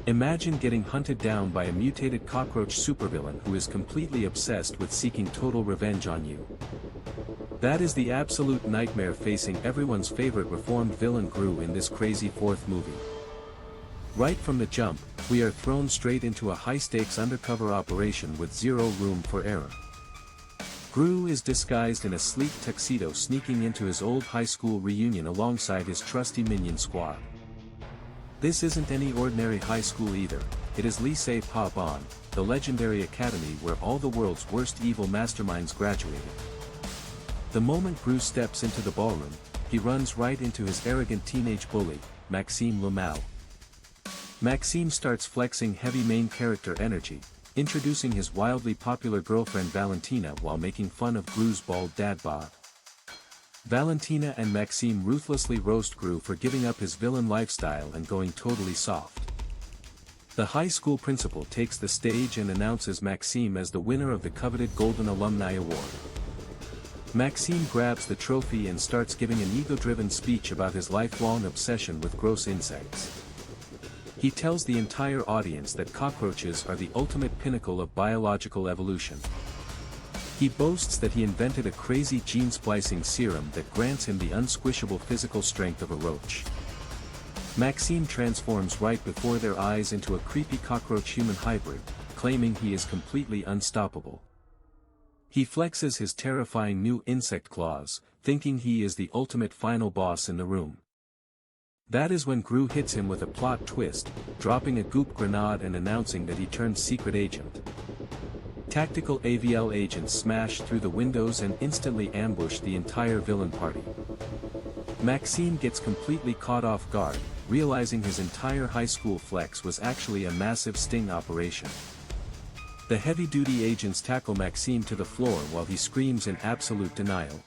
Imagine getting hunted down by a mutated cockroach supervillain who is completely obsessed with seeking total revenge on you. That is the absolute nightmare facing everyone's favorite reformed villain Gru in this crazy fourth movie. Right from the jump, we are thrown straight into a high-stakes undercover operation with zero room for error. Gru is disguised in a sleek tuxedo sneaking into his old high school reunion alongside his trusty minion squad. This isn't any ordinary high school either, it is Lycée Pavon, the legendary academy where all the world's worst evil masterminds graduated. The moment Gru steps into the ballroom, he runs right into his arrogant teenage bully, Maxime Lemao. Maxime starts flexing heavy main character energy, introducing his wildly popular girlfriend Valentina while making fun of Gru's bald dad bod. Valentina and Maxime ruthlessly roast Gru for giving up his villain lifestyle and going totally soft. The high school principal takes the stage and announces Maxime as the winner of the coveted Golden Alumni Award. Maxime grabs the trophy and starts giving an ego-driven speech about his lifelong obsession with gross insects. He tells the entire audience that cockroaches are the ultimate pinnacle of biological evolution. He boasts that he invented a crazy gene-splicing serum that grants him the unsquishable physical strength of a roach. Maxime transforms right before their eyes into a creepy cockroach-human hybrid, claiming he is completely unstoppable. He flexes his terrifying new insect claws, thinking he is the ultimate final boss in the room. That is when Gru hits him with a plot twist, dropping a goop grenade and announcing that he turned secret agent. Tactical AVL agents smash through the windows and instantly ambush the entire villain party. Maxime gets completely caught off guard, realizing his entire high school flex was actually a massive sting operation. The heavy-duty agents tackle Maxime to the floor while he screams in absolute denial.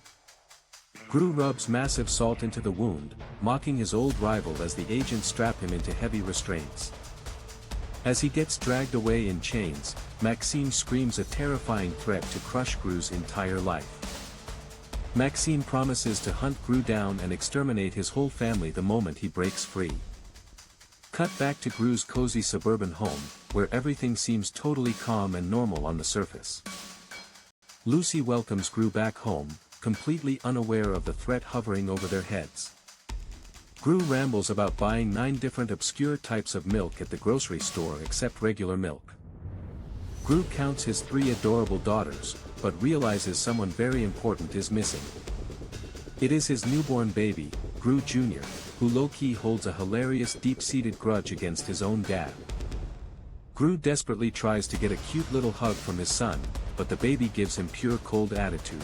Gru rubs massive salt into the wound, mocking his old rival as the agents strap him into heavy restraints. As he gets dragged away in chains, Maxime screams a terrifying threat to crush Gru's entire life. Maxime promises to hunt Gru down and exterminate his whole family the moment he breaks free. Cut back to Gru's cozy suburban home, where everything seems totally calm and normal on the surface. Lucy welcomes Gru back home, completely unaware of the threat hovering over their heads. Gru rambles about buying 9 different obscure types of milk at the grocery store except regular milk. Gru counts his 3 adorable daughters, but realizes someone very important is missing. It is his newborn baby, Gru Jr., who low-key holds a hilarious deep-seated grudge against his own dad. Gru desperately tries to get a cute little hug from his son, but the baby gives him pure cold attitude.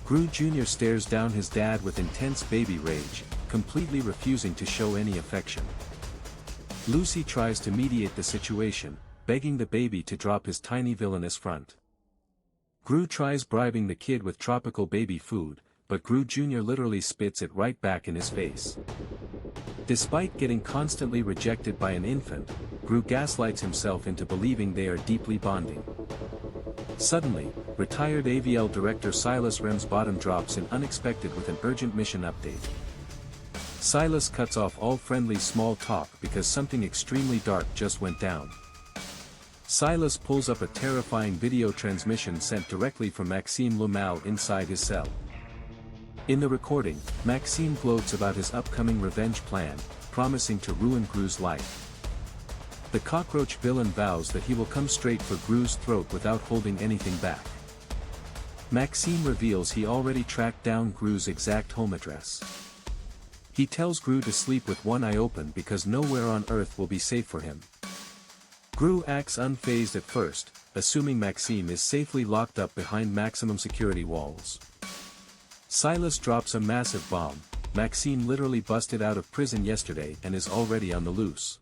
Gru Jr. stares down his dad with intense baby rage, completely refusing to show any affection. Lucy tries to mediate the situation, begging the baby to drop his tiny villainous front. Gru tries bribing the kid with tropical baby food, but Gru Jr. literally spits it right back in his face. Despite getting constantly rejected by an infant, Gru gaslights himself into believing they are deeply bonding. Suddenly, retired AVL director Silas Ramsbottom drops in unexpected with an urgent mission update. Silas cuts off all friendly small talk because something extremely dark just went down. Silas pulls up a terrifying video transmission sent directly from Maxime Lemao inside his cell. In the recording, Maxime gloats about his upcoming revenge plan, promising to ruin Gru's life. The cockroach villain vows that he will come straight for Gru's throat without holding anything back. Maxime reveals he already tracked down Gru's exact home address. He tells Gru to sleep with one eye open because nowhere on Earth will be safe for him. Gru acts unfazed at first, assuming Maxime is safely locked up behind maximum security walls. Silas drops a massive bomb. Maxime literally busted out of prison yesterday and is already on the loose.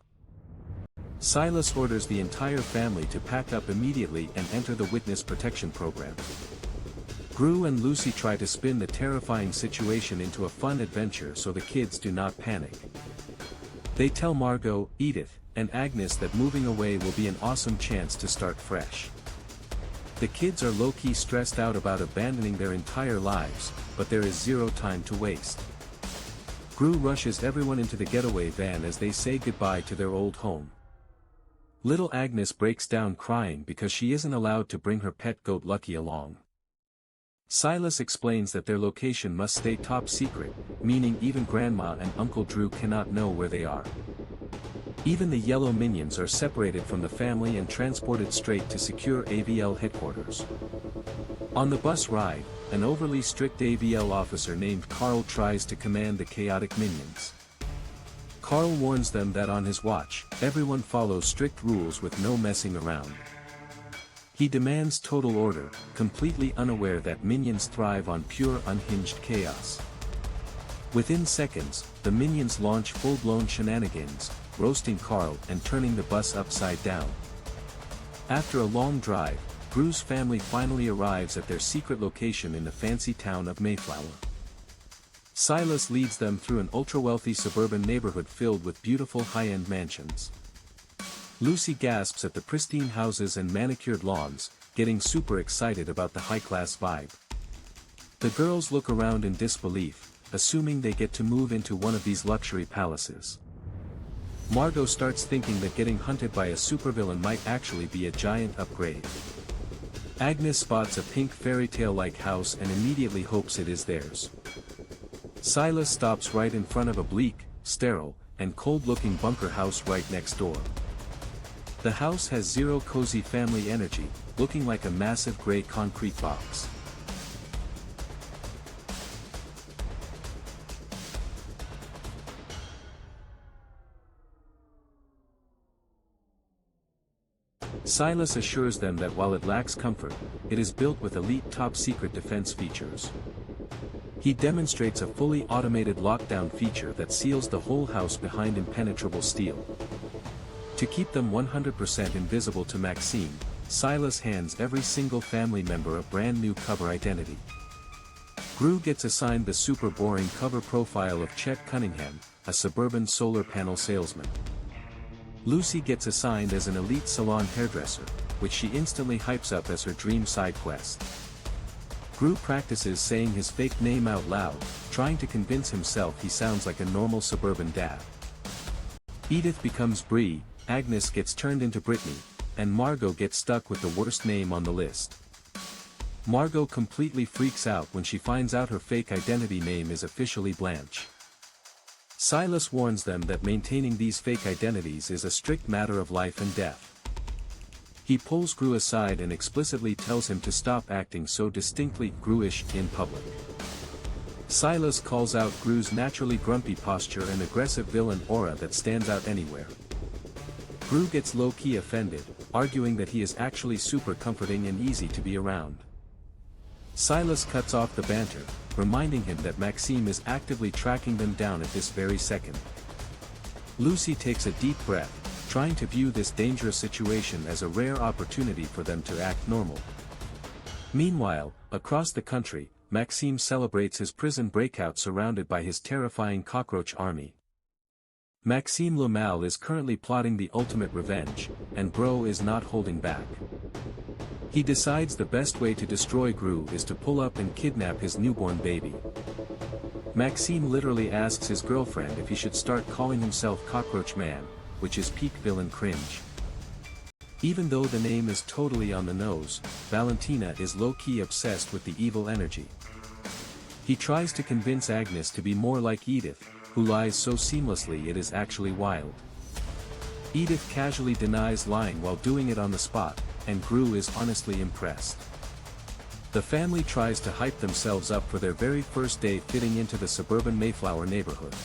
Silas orders the entire family to pack up immediately and enter the witness protection program. Gru and Lucy try to spin the terrifying situation into a fun adventure so the kids do not panic. They tell Margot, Edith, and Agnes that moving away will be an awesome chance to start fresh. The kids are low-key stressed out about abandoning their entire lives, but there is zero time to waste. Gru rushes everyone into the getaway van as they say goodbye to their old home. Little Agnes breaks down crying because she isn't allowed to bring her pet goat Lucky along. Silas explains that their location must stay top secret, meaning even Grandma and Uncle Drew cannot know where they are. Even the yellow minions are separated from the family and transported straight to secure AVL headquarters. On the bus ride, an overly strict AVL officer named Carl tries to command the chaotic minions. Carl warns them that on his watch, everyone follows strict rules with no messing around. He demands total order, completely unaware that minions thrive on pure unhinged chaos. Within seconds, the minions launch full-blown shenanigans, roasting Carl and turning the bus upside down. After a long drive, Gru's family finally arrives at their secret location in the fancy town of Mayflower. Silas leads them through an ultra-wealthy suburban neighborhood filled with beautiful high-end mansions. Lucy gasps at the pristine houses and manicured lawns, getting super excited about the high-class vibe. The girls look around in disbelief, assuming they get to move into one of these luxury palaces. Margot starts thinking that getting hunted by a supervillain might actually be a giant upgrade. Agnes spots a pink fairy tale-like house and immediately hopes it is theirs. Silas stops right in front of a bleak, sterile, and cold-looking bunker house right next door. The house has zero cozy family energy, looking like a massive gray concrete box. Silas assures them that while it lacks comfort, it is built with elite top-secret defense features. He demonstrates a fully automated lockdown feature that seals the whole house behind impenetrable steel. To keep them 100% invisible to Maxime, Silas hands every single family member a brand new cover identity. Gru gets assigned the super boring cover profile of Chet Cunningham, a suburban solar panel salesman. Lucy gets assigned as an elite salon hairdresser, which she instantly hypes up as her dream side quest. Gru practices saying his fake name out loud, trying to convince himself he sounds like a normal suburban dad. Edith becomes Bree, Agnes gets turned into Brittany, and Margot gets stuck with the worst name on the list. Margot completely freaks out when she finds out her fake identity name is officially Blanche. Silas warns them that maintaining these fake identities is a strict matter of life and death. He pulls Gru aside and explicitly tells him to stop acting so distinctly Gru-ish in public. Silas calls out Gru's naturally grumpy posture and aggressive villain aura that stands out anywhere. Gru gets low-key offended, arguing that he is actually super comforting and easy to be around. Silas cuts off the banter, reminding him that Maxime is actively tracking them down at this very second. Lucy takes a deep breath, trying to view this dangerous situation as a rare opportunity for them to act normal. Meanwhile, across the country, Maxime celebrates his prison breakout surrounded by his terrifying cockroach army. Maxime Lamal is currently plotting the ultimate revenge, and Bro is not holding back. He decides the best way to destroy Gru is to pull up and kidnap his newborn baby. Maxime literally asks his girlfriend if he should start calling himself Cockroach Man, which is peak villain cringe. Even though the name is totally on the nose, Valentina is low-key obsessed with the evil energy. He tries to convince Agnes to be more like Edith, who lies so seamlessly it is actually wild. Edith casually denies lying while doing it on the spot, and Gru is honestly impressed. The family tries to hype themselves up for their very first day fitting into the suburban Mayflower neighborhood.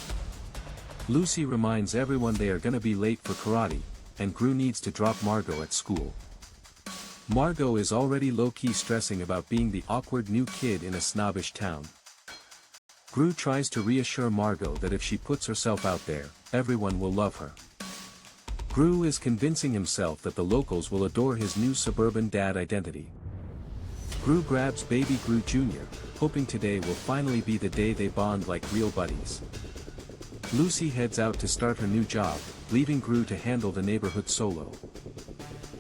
Lucy reminds everyone they are gonna be late for karate, and Gru needs to drop Margot at school. Margot is already low-key stressing about being the awkward new kid in a snobbish town. Gru tries to reassure Margot that if she puts herself out there, everyone will love her. Gru is convincing himself that the locals will adore his new suburban dad identity. Gru grabs baby Gru Jr., hoping today will finally be the day they bond like real buddies. Lucy heads out to start her new job, leaving Gru to handle the neighborhood solo.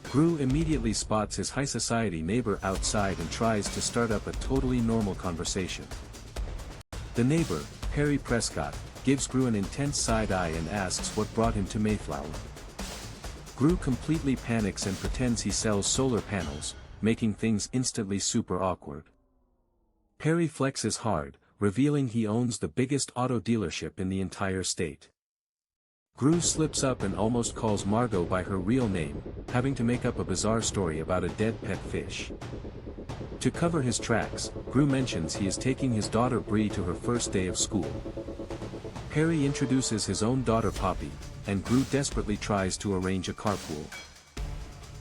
Gru immediately spots his high society neighbor outside and tries to start up a totally normal conversation. The neighbor, Perry Prescott, gives Gru an intense side eye and asks what brought him to Mayflower. Gru completely panics and pretends he sells solar panels, making things instantly super awkward. Perry flexes hard, revealing he owns the biggest auto dealership in the entire state. Gru slips up and almost calls Margot by her real name, having to make up a bizarre story about a dead pet fish. To cover his tracks, Gru mentions he is taking his daughter Bree to her first day of school. Perry introduces his own daughter Poppy, and Gru desperately tries to arrange a carpool.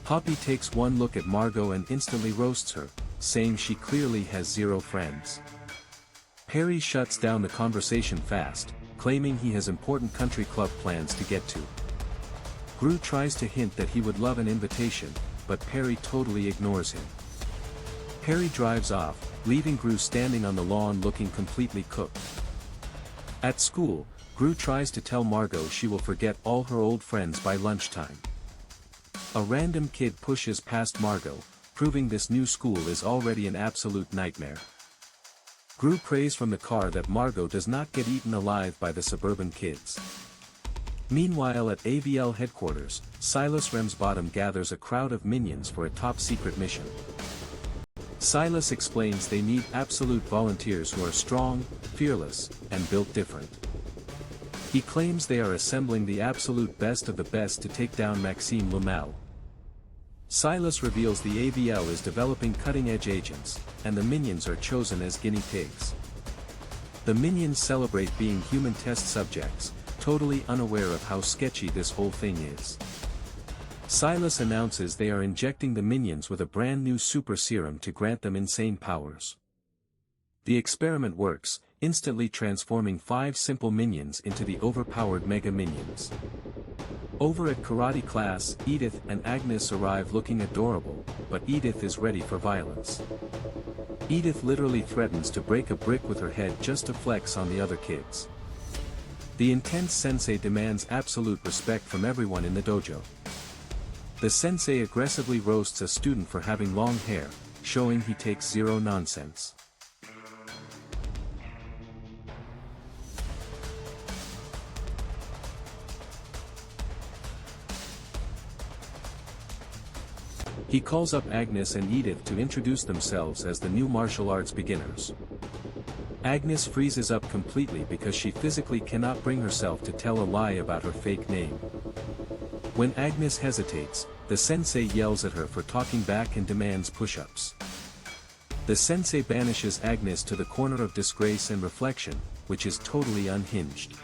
Poppy takes one look at Margot and instantly roasts her, saying she clearly has zero friends. Perry shuts down the conversation fast, claiming he has important country club plans to get to. Gru tries to hint that he would love an invitation, but Perry totally ignores him. Perry drives off, leaving Gru standing on the lawn looking completely cooked. At school, Gru tries to tell Margot she will forget all her old friends by lunchtime. A random kid pushes past Margot, proving this new school is already an absolute nightmare. Gru prays from the car that Margot does not get eaten alive by the suburban kids. Meanwhile at AVL headquarters, Silas Ramsbottom gathers a crowd of minions for a top-secret mission. Silas explains they need absolute volunteers who are strong, fearless, and built different. He claims they are assembling the absolute best of the best to take down Maxime Lumel. Silas reveals the AVL is developing cutting-edge agents, and the minions are chosen as guinea pigs. The minions celebrate being human test subjects, totally unaware of how sketchy this whole thing is. Silas announces they are injecting the minions with a brand new super serum to grant them insane powers. The experiment works, instantly transforming 5 simple minions into the overpowered mega minions. Over at karate class, Edith and Agnes arrive looking adorable, but Edith is ready for violence. Edith literally threatens to break a brick with her head just to flex on the other kids. The intense sensei demands absolute respect from everyone in the dojo. The sensei aggressively roasts a student for having long hair, showing he takes zero nonsense. He calls up Agnes and Edith to introduce themselves as the new martial arts beginners. Agnes freezes up completely because she physically cannot bring herself to tell a lie about her fake name. When Agnes hesitates, the sensei yells at her for talking back and demands push-ups. The sensei banishes Agnes to the corner of disgrace and reflection, which is totally unhinged.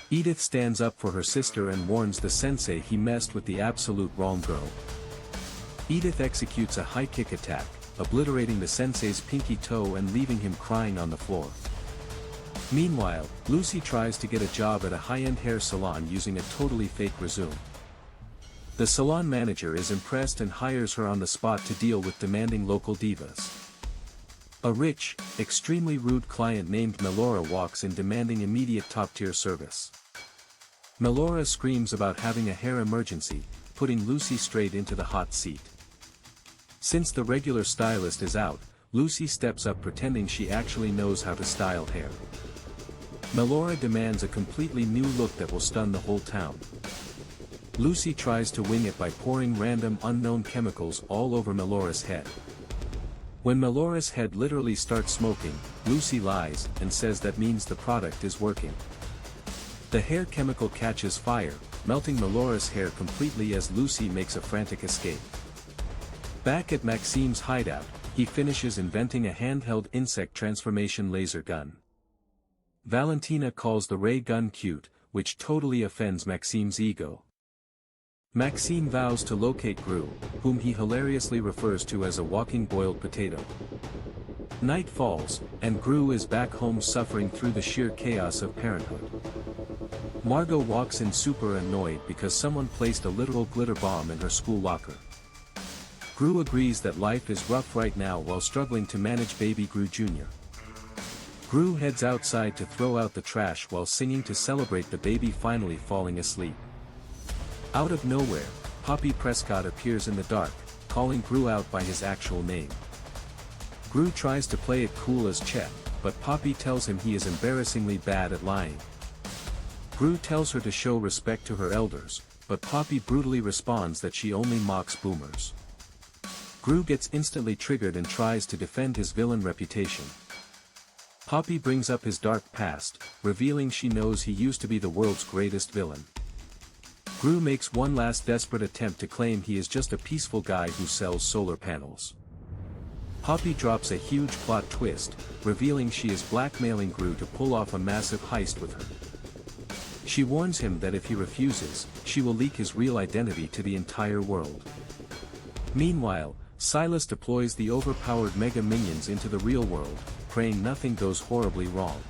Edith stands up for her sister and warns the sensei he messed with the absolute wrong girl. Edith executes a high kick attack, obliterating the sensei's pinky toe and leaving him crying on the floor. Meanwhile, Lucy tries to get a job at a high-end hair salon using a totally fake resume. The salon manager is impressed and hires her on the spot to deal with demanding local divas. A rich, extremely rude client named Melora walks in demanding immediate top-tier service. Melora screams about having a hair emergency, putting Lucy straight into the hot seat. Since the regular stylist is out, Lucy steps up pretending she actually knows how to style hair. Melora demands a completely new look that will stun the whole town. Lucy tries to wing it by pouring random unknown chemicals all over Melora's head. When Melora's head literally starts smoking, Lucy lies and says that means the product is working. The hair chemical catches fire, melting Melora's hair completely as Lucy makes a frantic escape. Back at Maxime's hideout, he finishes inventing a handheld insect transformation laser gun. Valentina calls the ray gun cute, which totally offends Maxime's ego. Maxime vows to locate Gru, whom he hilariously refers to as a walking boiled potato. Night falls, and Gru is back home suffering through the sheer chaos of parenthood. Margot walks in super annoyed because someone placed a literal glitter bomb in her school locker. Gru agrees that life is rough right now while struggling to manage baby Gru Jr. Gru heads outside to throw out the trash while singing to celebrate the baby finally falling asleep. Out of nowhere, Poppy Prescott appears in the dark, calling Gru out by his actual name. Gru tries to play it cool as Chet, but Poppy tells him he is embarrassingly bad at lying. Gru tells her to show respect to her elders, but Poppy brutally responds that she only mocks boomers. Gru gets instantly triggered and tries to defend his villain reputation. Poppy brings up his dark past, revealing she knows he used to be the world's greatest villain. Gru makes one last desperate attempt to claim he is just a peaceful guy who sells solar panels. Poppy drops a huge plot twist, revealing she is blackmailing Gru to pull off a massive heist with her. She warns him that if he refuses, she will leak his real identity to the entire world. Meanwhile, Silas deploys the overpowered Mega Minions into the real world, praying nothing goes horribly wrong.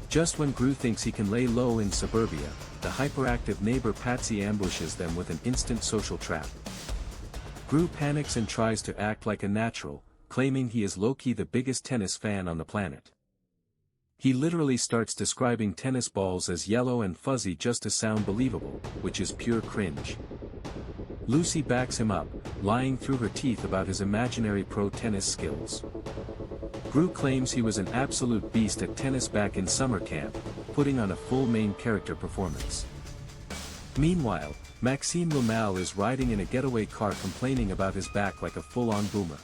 Just when Gru thinks he can lay low in suburbia, the hyperactive neighbor Patsy ambushes them with an instant social trap. Gru panics and tries to act like a natural, claiming he is low-key the biggest tennis fan on the planet. He literally starts describing tennis balls as yellow and fuzzy just to sound believable, which is pure cringe. Lucy backs him up, lying through her teeth about his imaginary pro tennis skills. Gru claims he was an absolute beast at tennis back in summer camp, putting on a full main character performance. Meanwhile, Maxime is riding in a getaway car complaining about his back like a full-on boomer.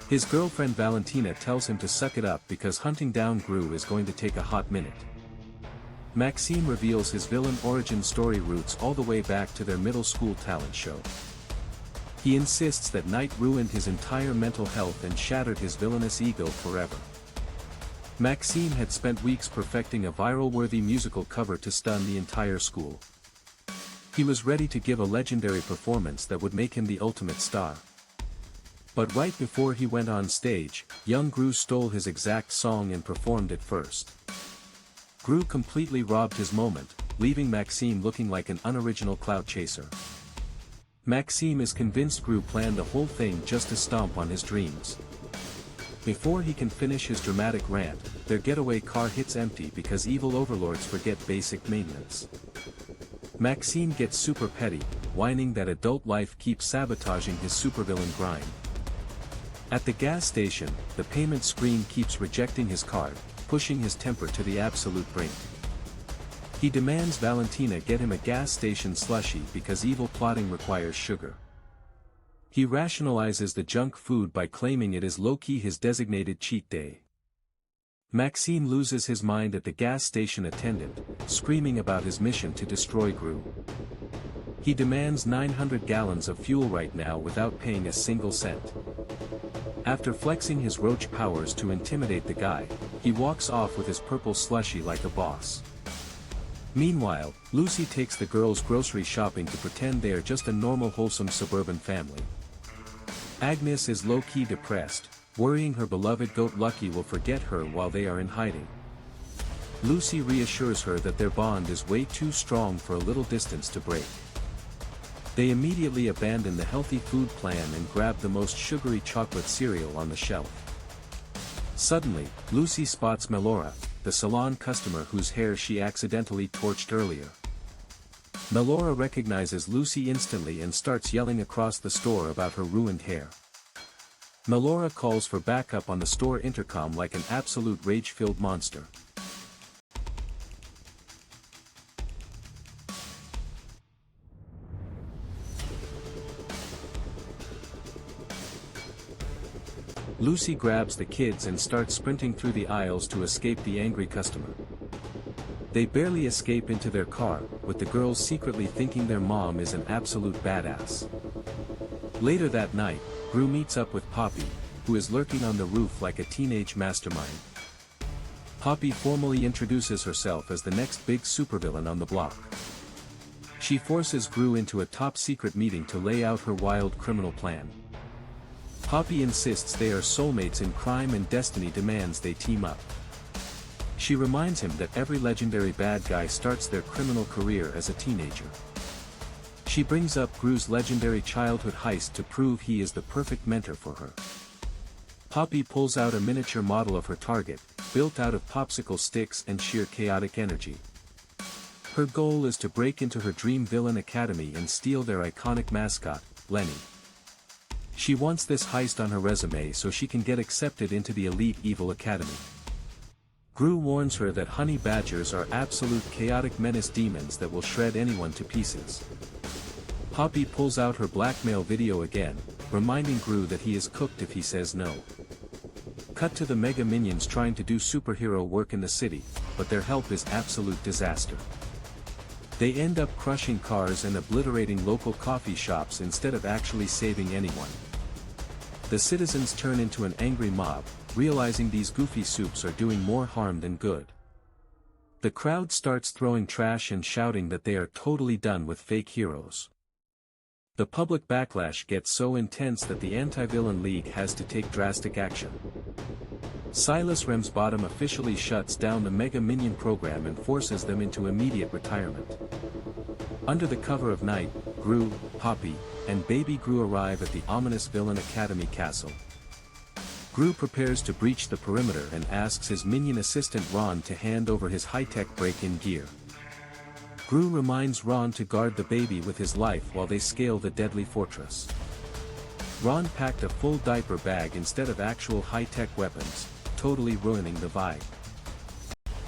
His girlfriend Valentina tells him to suck it up because hunting down Gru is going to take a hot minute. Maxime reveals his villain origin story roots all the way back to their middle school talent show. He insists that Knight ruined his entire mental health and shattered his villainous ego forever. Maxime had spent weeks perfecting a viral-worthy musical cover to stun the entire school. He was ready to give a legendary performance that would make him the ultimate star. But right before he went on stage, young Gru stole his exact song and performed it first. Gru completely robbed his moment, leaving Maxime looking like an unoriginal clout chaser. Maxime is convinced Gru planned the whole thing just to stomp on his dreams. Before he can finish his dramatic rant, their getaway car hits empty because evil overlords forget basic maintenance. Maxime gets super petty, whining that adult life keeps sabotaging his supervillain grind. At the gas station, the payment screen keeps rejecting his card, pushing his temper to the absolute brink. He demands Valentina get him a gas station slushie because evil plotting requires sugar. He rationalizes the junk food by claiming it is low-key his designated cheat day. Maxime loses his mind at the gas station attendant, screaming about his mission to destroy Gru. He demands 900 gallons of fuel right now without paying a single cent. After flexing his roach powers to intimidate the guy, he walks off with his purple slushie like a boss. Meanwhile, Lucy takes the girls grocery shopping to pretend they are just a normal wholesome suburban family. Agnes is low-key depressed, worrying her beloved goat Lucky will forget her while they are in hiding. Lucy reassures her that their bond is way too strong for a little distance to break. They immediately abandon the healthy food plan and grab the most sugary chocolate cereal on the shelf. Suddenly, Lucy spots Melora, the salon customer whose hair she accidentally torched earlier. Melora recognizes Lucy instantly and starts yelling across the store about her ruined hair. Melora calls for backup on the store intercom like an absolute rage-filled monster. Lucy grabs the kids and starts sprinting through the aisles to escape the angry customer. They barely escape into their car, with the girls secretly thinking their mom is an absolute badass. Later that night, Gru meets up with Poppy, who is lurking on the roof like a teenage mastermind. Poppy formally introduces herself as the next big supervillain on the block. She forces Gru into a top-secret meeting to lay out her wild criminal plan. Poppy insists they are soulmates in crime and destiny demands they team up. She reminds him that every legendary bad guy starts their criminal career as a teenager. She brings up Gru's legendary childhood heist to prove he is the perfect mentor for her. Poppy pulls out a miniature model of her target, built out of popsicle sticks and sheer chaotic energy. Her goal is to break into her dream villain academy and steal their iconic mascot, Lenny. She wants this heist on her resume so she can get accepted into the elite evil academy. Gru warns her that honey badgers are absolute chaotic menace demons that will shred anyone to pieces. Poppy pulls out her blackmail video again, reminding Gru that he is cooked if he says no. Cut to the Mega Minions trying to do superhero work in the city, but their help is absolute disaster. They end up crushing cars and obliterating local coffee shops instead of actually saving anyone. The citizens turn into an angry mob, realizing these goofy soups are doing more harm than good. The crowd starts throwing trash and shouting that they are totally done with fake heroes. The public backlash gets so intense that the Anti-Villain League has to take drastic action. Silas Ramsbottom officially shuts down the Mega Minion program and forces them into immediate retirement. Under the cover of night, Gru, Poppy, and Baby Gru arrive at the ominous Villain Academy castle. Gru prepares to breach the perimeter and asks his minion assistant Ron to hand over his high-tech break-in gear. Gru reminds Ron to guard the baby with his life while they scale the deadly fortress. Ron packed a full diaper bag instead of actual high-tech weapons, totally ruining the vibe.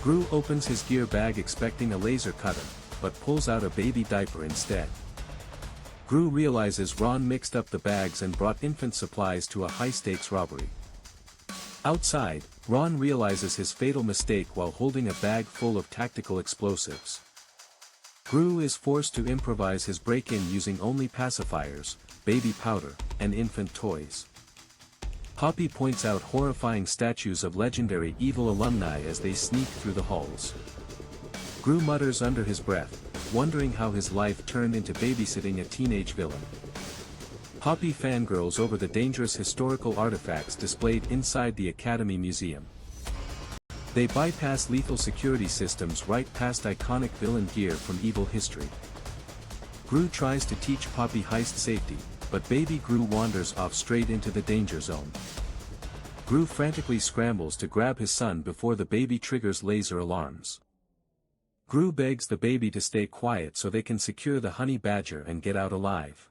Gru opens his gear bag expecting a laser cutter, but pulls out a baby diaper instead. Gru realizes Ron mixed up the bags and brought infant supplies to a high-stakes robbery. Outside, Ron realizes his fatal mistake while holding a bag full of tactical explosives. Gru is forced to improvise his break-in using only pacifiers, baby powder, and infant toys. Poppy points out horrifying statues of legendary evil alumni as they sneak through the halls. Gru mutters under his breath, wondering how his life turned into babysitting a teenage villain. Poppy fangirls over the dangerous historical artifacts displayed inside the Academy Museum. They bypass lethal security systems right past iconic villain gear from evil history. Gru tries to teach Poppy heist safety, but baby Gru wanders off straight into the danger zone. Gru frantically scrambles to grab his son before the baby triggers laser alarms. Gru begs the baby to stay quiet so they can secure the honey badger and get out alive.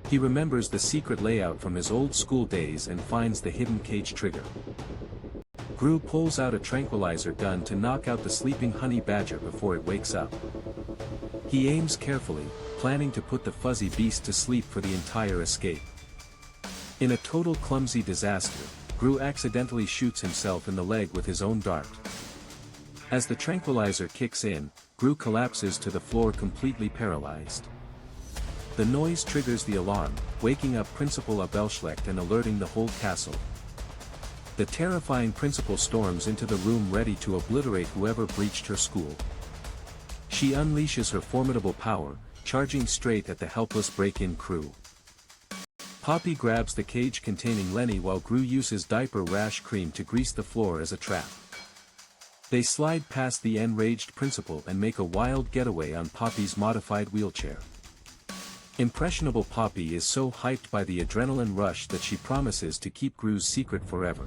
He remembers the secret layout from his old school days and finds the hidden cage trigger. Gru pulls out a tranquilizer gun to knock out the sleeping honey badger before it wakes up. He aims carefully, planning to put the fuzzy beast to sleep for the entire escape. In a total clumsy disaster, Gru accidentally shoots himself in the leg with his own dart. As the tranquilizer kicks in, Gru collapses to the floor completely paralyzed. The noise triggers the alarm, waking up Principal Abelschlecht and alerting the whole castle. The terrifying principal storms into the room ready to obliterate whoever breached her school. She unleashes her formidable power, charging straight at the helpless break-in crew. Poppy grabs the cage containing Lenny while Gru uses diaper rash cream to grease the floor as a trap. They slide past the enraged principal and make a wild getaway on Poppy's modified wheelchair. Impressionable Poppy is so hyped by the adrenaline rush that she promises to keep Gru's secret forever.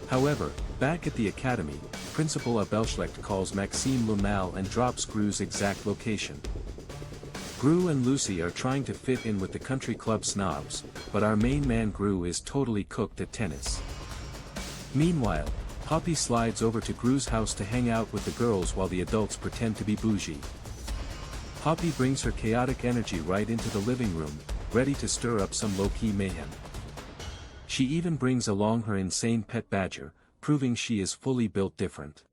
However, back at the academy, Principal Abelschlecht calls Maxime Lumal and drops Gru's exact location. Gru and Lucy are trying to fit in with the country club snobs, but our main man Gru is totally cooked at tennis. Meanwhile, Poppy slides over to Gru's house to hang out with the girls while the adults pretend to be bougie. Poppy brings her chaotic energy right into the living room, ready to stir up some low-key mayhem. She even brings along her insane pet badger, proving she is fully built different.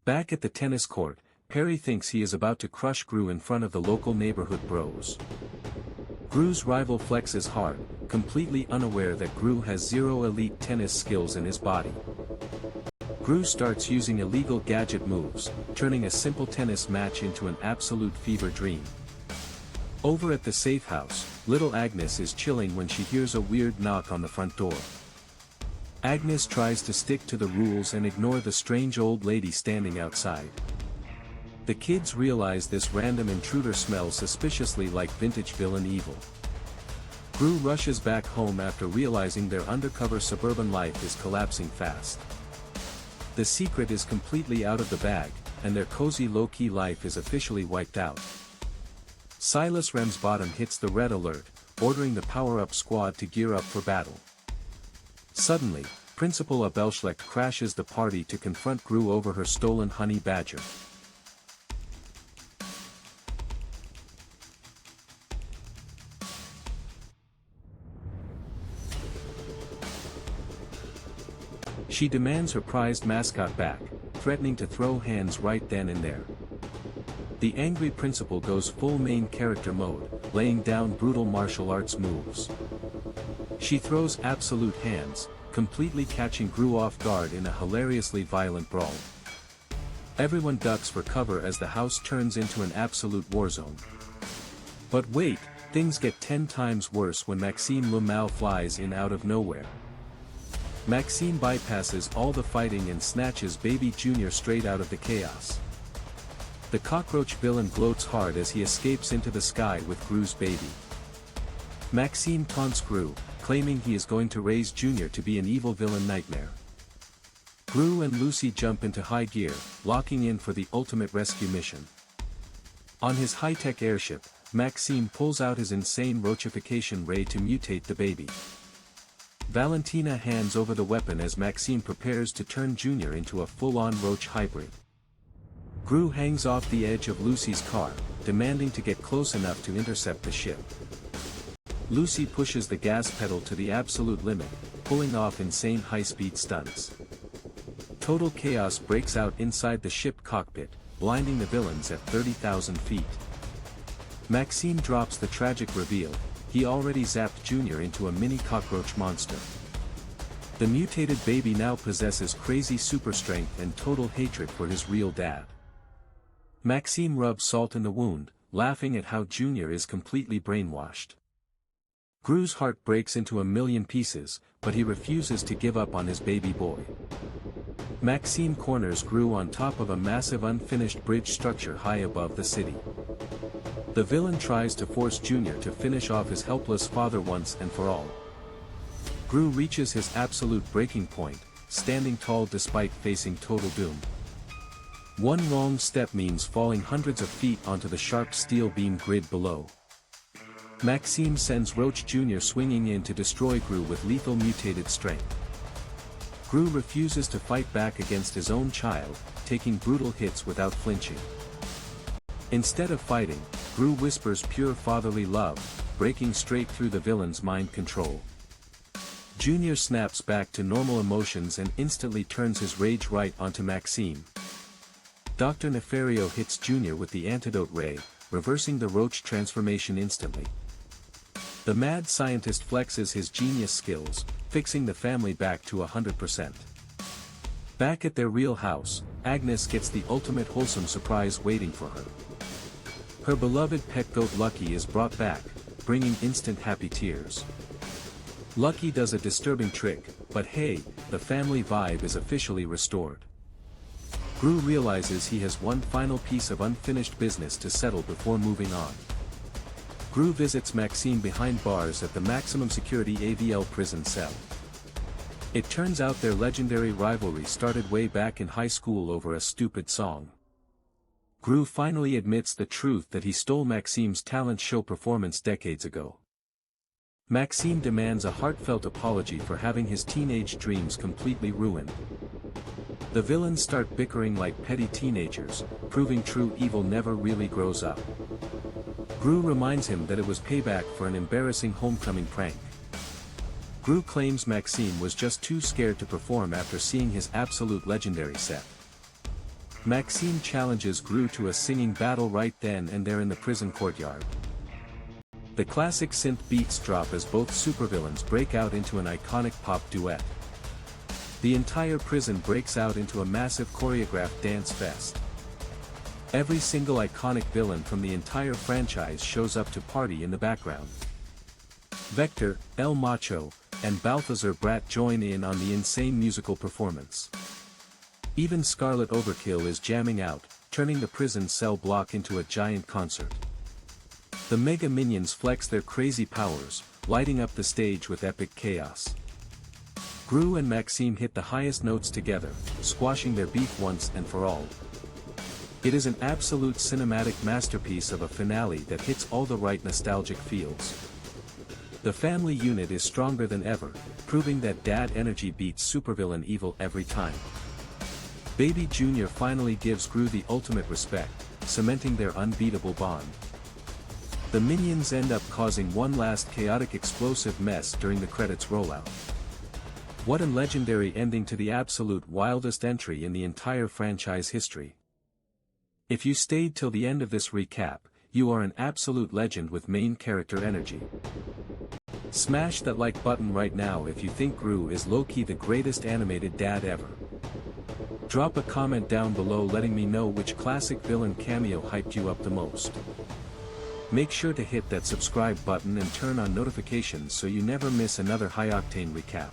Back at the tennis court, Perry thinks he is about to crush Gru in front of the local neighborhood bros. Gru's rival flexes hard, completely unaware that Gru has zero elite tennis skills in his body. Gru starts using illegal gadget moves, turning a simple tennis match into an absolute fever dream. Over at the Safehouse, little Agnes is chilling when she hears a weird knock on the front door. Agnes tries to stick to the rules and ignore the strange old lady standing outside. The kids realize this random intruder smells suspiciously like vintage villain evil. Gru rushes back home after realizing their undercover suburban life is collapsing fast. The secret is completely out of the bag, and their cozy low-key life is officially wiped out. Silas Ramsbottom hits the red alert, ordering the power-up squad to gear up for battle. Suddenly, Principal Abelschlecht crashes the party to confront Gru over her stolen honey badger. She demands her prized mascot back, threatening to throw hands right then and there. The angry principal goes full main character mode, laying down brutal martial arts moves. She throws absolute hands, completely catching Gru off guard in a hilariously violent brawl. Everyone ducks for cover as the house turns into an absolute war zone. But wait, things get 10 times worse when Maxime Le Mal flies in out of nowhere. Maxime bypasses all the fighting and snatches baby Junior straight out of the chaos. The cockroach villain gloats hard as he escapes into the sky with Gru's baby. Maxime taunts Gru, claiming he is going to raise Junior to be an evil villain nightmare. Gru and Lucy jump into high gear, locking in for the ultimate rescue mission. On his high-tech airship, Maxime pulls out his insane roachification ray to mutate the baby. Valentina hands over the weapon as Maxime prepares to turn Junior into a full-on roach hybrid. Gru hangs off the edge of Lucy's car, demanding to get close enough to intercept the ship. Lucy pushes the gas pedal to the absolute limit, pulling off insane high-speed stunts. Total chaos breaks out inside the ship cockpit, blinding the villains at 30,000 feet. Maxime drops the tragic reveal: he already zapped Junior into a mini cockroach monster. The mutated baby now possesses crazy super strength and total hatred for his real dad. Maxime rubs salt in the wound, laughing at how Junior is completely brainwashed. Gru's heart breaks into a million pieces, but he refuses to give up on his baby boy. Maxime corners Gru on top of a massive unfinished bridge structure high above the city. The villain tries to force Junior to finish off his helpless father once and for all. Gru reaches his absolute breaking point, standing tall despite facing total doom. One wrong step means falling hundreds of feet onto the sharp steel beam grid below. Maxime sends Roach Jr. swinging in to destroy Gru with lethal mutated strength. Gru refuses to fight back against his own child, taking brutal hits without flinching. Instead of fighting, Gru whispers pure fatherly love, breaking straight through the villain's mind control. Junior snaps back to normal emotions and instantly turns his rage right onto Maxime. Dr. Nefario hits Junior with the antidote ray, reversing the roach transformation instantly. The mad scientist flexes his genius skills, fixing the family back to 100%. Back at their real house, Agnes gets the ultimate wholesome surprise waiting for her. Her beloved pet goat Lucky is brought back, bringing instant happy tears. Lucky does a disturbing trick, but hey, the family vibe is officially restored. Gru realizes he has one final piece of unfinished business to settle before moving on. Gru visits Maxime behind bars at the maximum security AVL prison cell. It turns out their legendary rivalry started way back in high school over a stupid song. Gru finally admits the truth that he stole Maxime's talent show performance decades ago. Maxime demands a heartfelt apology for having his teenage dreams completely ruined. The villains start bickering like petty teenagers, proving true evil never really grows up. Gru reminds him that it was payback for an embarrassing homecoming prank. Gru claims Maxime was just too scared to perform after seeing his absolute legendary set. Maxime challenges Gru to a singing battle right then and there in the prison courtyard. The classic synth beats drop as both supervillains break out into an iconic pop duet. The entire prison breaks out into a massive choreographed dance fest. Every single iconic villain from the entire franchise shows up to party in the background. Vector, El Macho, and Balthazar Brat join in on the insane musical performance. Even Scarlet Overkill is jamming out, turning the prison cell block into a giant concert. The Mega Minions flex their crazy powers, lighting up the stage with epic chaos. Gru and Maxime hit the highest notes together, squashing their beef once and for all. It is an absolute cinematic masterpiece of a finale that hits all the right nostalgic feels. The family unit is stronger than ever, proving that dad energy beats supervillain evil every time. Baby Jr. finally gives Gru the ultimate respect, cementing their unbeatable bond. The minions end up causing one last chaotic explosive mess during the credits rollout. What a legendary ending to the absolute wildest entry in the entire franchise history. If you stayed till the end of this recap, you are an absolute legend with main character energy. Smash that like button right now if you think Gru is low-key the greatest animated dad ever. Drop a comment down below letting me know which classic villain cameo hyped you up the most. Make sure to hit that subscribe button and turn on notifications so you never miss another high-octane recap.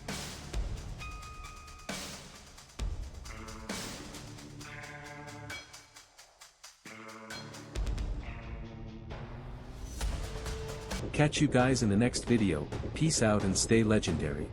Catch you guys in the next video, peace out and stay legendary.